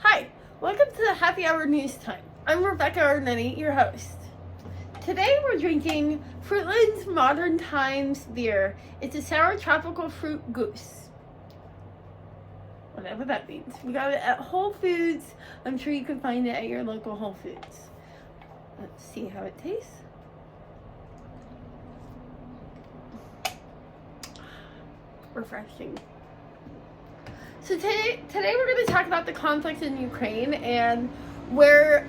Hi, welcome to the Happy Hour News Time. I'm Rebecca Arnetti, your host. Today we're drinking Fruitland's Modern Times beer. It's a sour tropical fruit goose. Whatever that means. We got it at Whole Foods. I'm sure you can find it at your local Whole Foods. Let's see how it tastes. Refreshing. So today we're going to talk about the conflict in Ukraine and where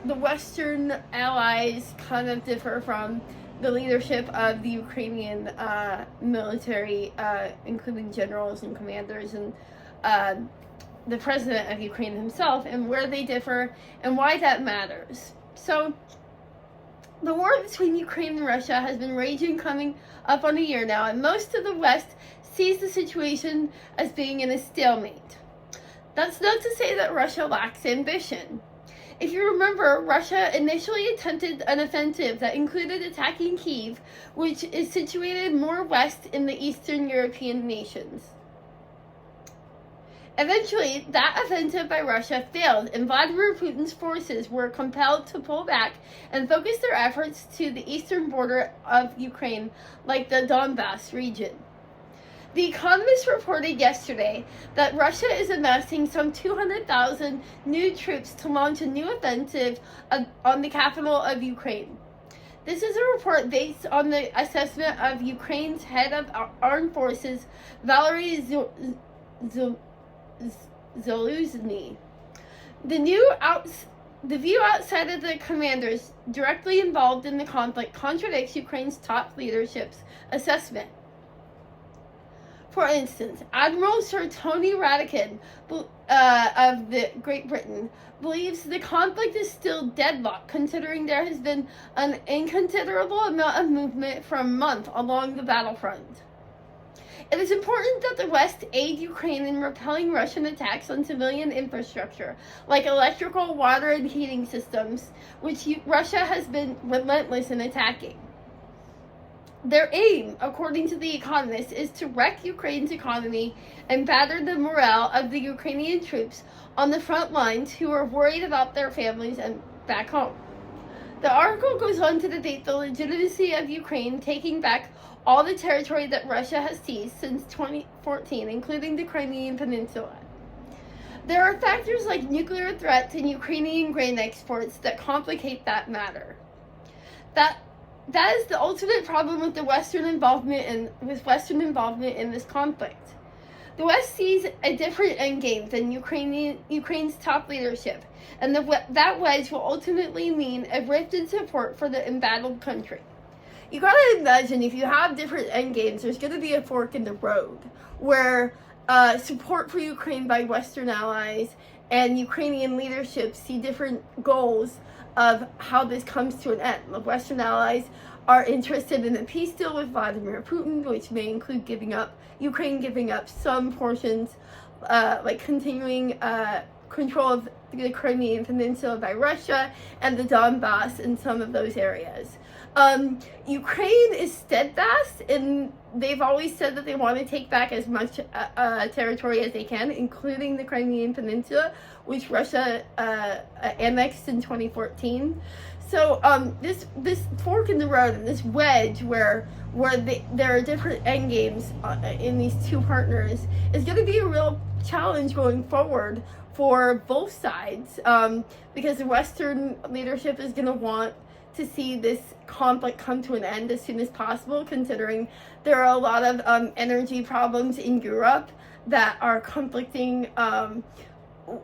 the Western allies kind of differ from the leadership of the Ukrainian military, including generals and commanders and the president of Ukraine himself, and where they differ and why that matters. So the war between Ukraine and Russia has been raging coming up on a year now, and most of the West sees the situation as being in a stalemate. That's not to say that Russia lacks ambition. If you remember, Russia initially attempted an offensive that included attacking Kyiv, which is situated more west in the Eastern European nations. Eventually, that offensive by Russia failed, and Vladimir Putin's forces were compelled to pull back and focus their efforts to the eastern border of Ukraine, like the Donbass region. The Economist reported yesterday that Russia is amassing some 200,000 new troops to launch a new offensive on the capital of Ukraine. This is a report based on the assessment of Ukraine's head of armed forces, Valery Zaluzny. The view outside of the commanders directly involved in the conflict contradicts Ukraine's top leadership's assessment. For instance, Admiral Sir Tony Radakin of the Great Britain believes the conflict is still deadlocked, considering there has been an inconsiderable amount of movement for a month along the battlefront. It is important that the West aid Ukraine in repelling Russian attacks on civilian infrastructure, like electrical, water, and heating systems, which Russia has been relentless in attacking. Their aim, according to The Economist, is to wreck Ukraine's economy and batter the morale of the Ukrainian troops on the front lines who are worried about their families and back home. The article goes on to debate the legitimacy of Ukraine taking back all the territory that Russia has seized since 2014, including the Crimean Peninsula. There are factors like nuclear threats and Ukrainian grain exports that complicate that matter. That is the ultimate problem with Western involvement in this conflict. The West sees a different endgame than Ukraine's top leadership, and that wedge will ultimately mean a rift in support for the embattled country. You gotta imagine, if you have different endgames, there's gonna be a fork in the road where support for Ukraine by Western allies and Ukrainian leadership see different goals of how this comes to an end. The Western allies are interested in a peace deal with Vladimir Putin, which may include Ukraine giving up some portions, like continuing control of the Crimean Peninsula by Russia and the Donbass in some of those areas. Ukraine is steadfast, and they've always said that they want to take back as much territory as they can, including the Crimean Peninsula, which Russia annexed in 2014. So this fork in the road and this wedge where there are different endgames in these two partners is going to be a real challenge going forward for both sides, because the Western leadership is going to want to see this conflict come to an end as soon as possible, considering there are a lot of energy problems in Europe that are conflicting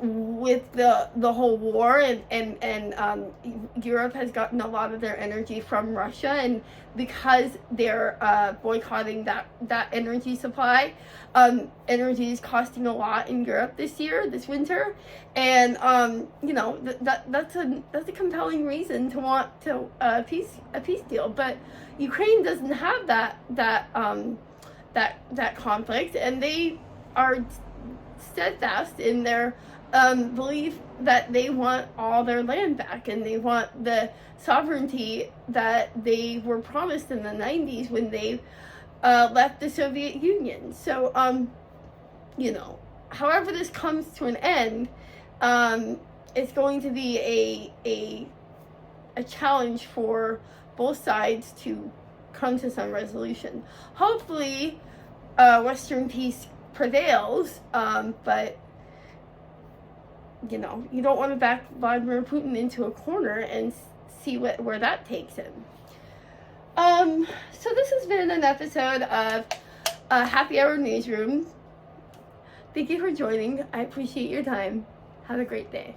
with the whole war, and Europe has gotten a lot of their energy from Russia, and because they're boycotting that energy supply, energy is costing a lot in Europe this winter, and that's a compelling reason to want a peace deal. But Ukraine doesn't have that conflict, and they are steadfast in their belief that they want all their land back, and they want the sovereignty that they were promised in the 90s when they left the Soviet Union. So, however this comes to an end, It's going to be a challenge for both sides to come to some resolution. Hopefully, Western peace prevails, but you know, you don't want to back Vladimir Putin into a corner and see where that takes him. So this has been an episode of Happy Hour Newsroom. Thank you for joining. I appreciate your time. Have a great day.